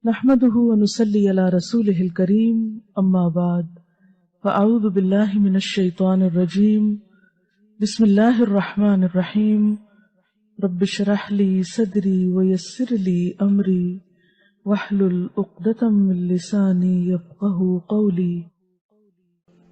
نحمده ونصلي على رسوله الكريم اما بعد فاعوذ بالله من الشيطان الرجيم بسم الله الرحمن الرحيم رب اشرح لي صدري ويسر لي امري واحلل عقدة من لساني يفقهوا قولي.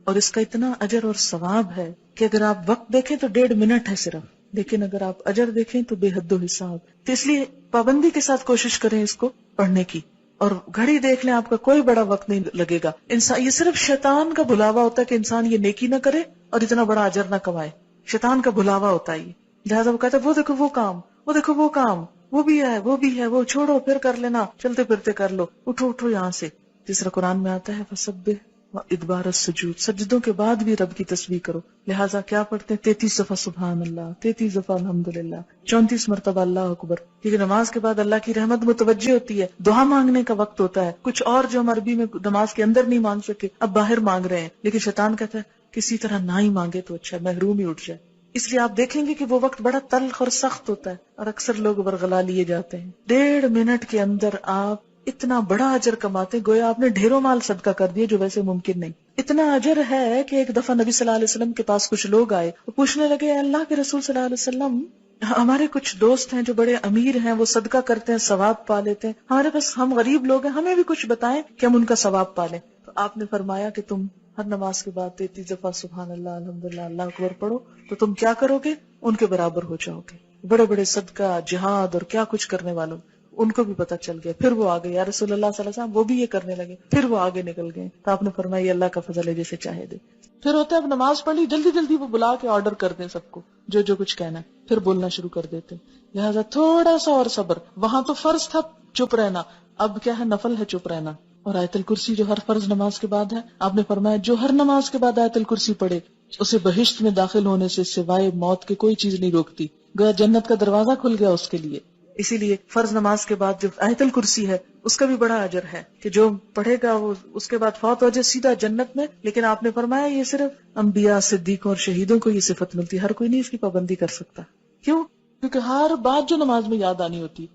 اور اس کا اتنا اجر اور ثواب ہے کہ اگر آپ وقت دیکھیں تو 1.5 منٹ ہے صرف، لیکن اگر آپ اجر دیکھیں تو بے حد و حساب. تو اس لیے پابندی کے ساتھ کوشش کریں اس کو پڑھنے کی. اور گھڑی دیکھ لیں، آپ کا کوئی بڑا وقت نہیں لگے گا. انسان یہ صرف شیطان کا بھلاوا ہوتا ہے کہ انسان یہ نیکی نہ کرے اور اتنا بڑا اجر نہ کمائے. شیطان کا بھلاوا ہوتا ہے یہ. لہٰذا وہ کہتا ہے وہ دیکھو وہ کام، وہ دیکھو وہ کام، وہ بھی ہے وہ بھی ہے، وہ چھوڑو پھر کر لینا، چلتے پھرتے کر لو، اٹھو اٹھو یہاں سے. جس طرح قرآن میں آتا ہے فسبح ادبار السجود، سجدوں کے بعد بھی رب کی تسبیح کرو. لہٰذا کیا پڑھتے ہیں 33 دفعہ سبحان اللہ، 33 دفعہ الحمدللہ، 34 مرتبہ اللہ اکبر. کیونکہ نماز کے بعد اللہ کی رحمت متوجہ ہوتی ہے، دعا مانگنے کا وقت ہوتا ہے. کچھ اور جو ہم عربی میں نماز کے اندر نہیں مانگ سکے اب باہر مانگ رہے ہیں، لیکن شیطان کہتا ہے کسی طرح نہ ہی مانگے تو اچھا ہے، محروم ہی اٹھ جائے. اس لیے آپ دیکھیں گے کہ وہ وقت بڑا تلخ اور سخت ہوتا ہے اور اکثر لوگ برگلا لیے جاتے ہیں. 1.5 منٹ کے اندر آپ اتنا بڑا اجر کماتے، گویا آپ نے ڈھیروں مال صدقہ کر دیا جو ویسے ممکن نہیں. اتنا اجر ہے کہ ایک دفعہ نبی صلی اللہ علیہ وسلم کے پاس کچھ لوگ آئے، وہ پوچھنے لگے اللہ کے رسول صلی اللہ علیہ وسلم، ہمارے کچھ دوست ہیں جو بڑے امیر ہیں، وہ صدقہ کرتے ہیں ثواب پا لیتے ہیں، ہمارے پاس ہم غریب لوگ ہیں، ہمیں بھی کچھ بتائیں کہ ہم ان کا ثواب پا لیں. تو آپ نے فرمایا کہ تم ہر نماز کے بعد 33 دفعہ سبحان اللہ الحمدللہ اللہ اکبر پڑھو تو تم کیا کرو گے؟ ان کے برابر ہو جاؤ گے. بڑے بڑے صدقہ جہاد اور کیا کچھ کرنے والوں ان کو بھی پتہ چل گیا. پھر وہ آگے یا رسول اللہ صلی اللہ علیہ وسلم، وہ بھی یہ کرنے لگے، پھر وہ آگے نکل گئے. تو آپ نے فرمایا یہ اللہ کا فضل ہے، جیسے چاہے دے. پھر ہوتا ہے اب نماز پڑھ لی، جلدی جلدی وہ بلا کے آرڈر کر دیں سب کو جو جو کچھ کہنا ہے، پھر بولنا شروع کر دیتے. لہٰذا تھوڑا سا اور صبر. وہاں تو فرض تھا چپ رہنا، اب کیا ہے نفل ہے چپ رہنا. اور آیت الکرسی جو ہر فرض نماز کے بعد ہے، آپ نے فرمایا جو ہر نماز کے بعد آیت الکرسی پڑھے اسے بہشت میں داخل ہونے سے سوائے موت کے کوئی چیز نہیں روکتی. گویا جنت کا دروازہ کھل گیا اس کے لیے. اسی لیے فرض نماز کے بعد جو آیت الکرسی ہے اس کا بھی بڑا اجر ہے کہ جو پڑھے گا وہ اس کے بعد فوت ہو جائے سیدھا جنت میں. لیکن آپ نے فرمایا یہ صرف انبیاء، صدیقوں اور شہیدوں کو یہ صفت ملتی ہے، ہر کوئی نہیں اس کی پابندی کر سکتا. کیوں؟ کیونکہ ہر بات جو نماز میں یاد آنی ہوتی،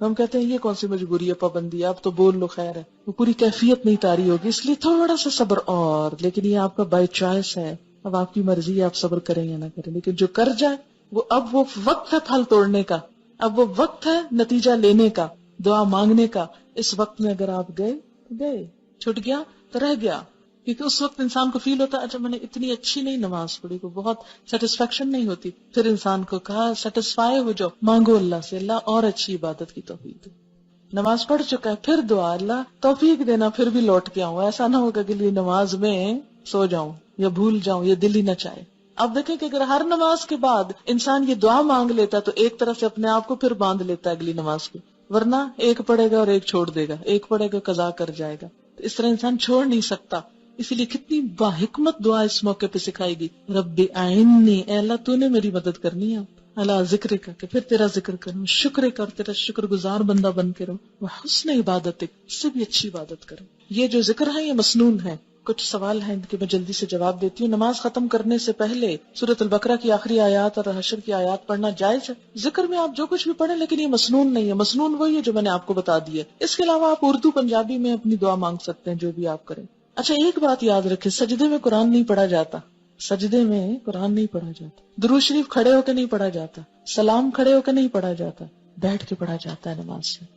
ہم کہتے ہیں یہ کون سی مجبوری ہے، پابندی ہے، اب تو بول لو خیر ہے، وہ پوری کیفیت نہیں تاری ہوگی. اس لیے تھوڑا سا صبر اور، لیکن یہ آپ کا بائی چوائس ہے، اب آپ کی مرضی ہے آپ صبر کریں یا نہ کریں. لیکن جو کر جائے وہ اب وہ وقت ہے پھل توڑنے کا، اب وہ وقت ہے نتیجہ لینے کا، دعا مانگنے کا. اس وقت میں اگر آپ گئے تو گئے، چھٹ گیا تو رہ گیا. کیونکہ اس وقت انسان کو فیل ہوتا ہے اچھا میں نے اتنی اچھی نہیں نماز پڑھی، کو بہت سیٹسفیکشن نہیں ہوتی. پھر انسان کو کہا سیٹسفائی ہو جاؤ، مانگو اللہ سے اللہ اور اچھی عبادت کی توفیق دے. نماز پڑھ چکا ہے پھر دعا اللہ توفیق دینا پھر بھی لوٹ کے آؤں. ایسا نہ ہوگا کہ لیے نماز میں سو جاؤں یا بھول جاؤں یا دل ہی نہ چاہے. اب دیکھیں کہ اگر ہر نماز کے بعد انسان یہ دعا مانگ لیتا تو ایک طرف سے اپنے آپ کو پھر باندھ لیتا ہے اگلی نماز کو، ورنہ ایک پڑھے گا اور ایک چھوڑ دے گا، ایک پڑھے گا قضا کر جائے گا. تو اس طرح انسان چھوڑ نہیں سکتا. اسی لیے کتنی باحکمت دعا اس موقع پہ سکھائی گئی، رب اعنی، اے اللہ تو نے میری مدد کرنی ہے، اللہ ذکر کا کہ پھر تیرا ذکر کروں، شکر کا اور تیرا شکر گزار بندہ بن کے رہوں، وہ حسن عبادت سے بھی اچھی عبادت کروں. یہ جو ذکر ہے یہ مسنون ہے. کچھ سوال ہیں ان کے میں جلدی سے جواب دیتی ہوں. نماز ختم کرنے سے پہلے سورۃ البقرہ کی آخری آیات اور حشر کی آیات پڑھنا جائز ہے؟ ذکر میں آپ جو کچھ بھی پڑھیں، لیکن یہ مسنون نہیں ہے. مسنون وہی ہے جو میں نے آپ کو بتا دی ہے. اس کے علاوہ آپ اردو پنجابی میں اپنی دعا مانگ سکتے ہیں جو بھی آپ کریں. اچھا ایک بات یاد رکھیں، سجدے میں قرآن نہیں پڑھا جاتا، سجدے میں قرآن نہیں پڑھا جاتا. درود شریف کھڑے ہو کے نہیں پڑھا جاتا، سلام کھڑے ہو کے نہیں پڑھا جاتا، بیٹھ کے پڑھا جاتا ہے نماز سے.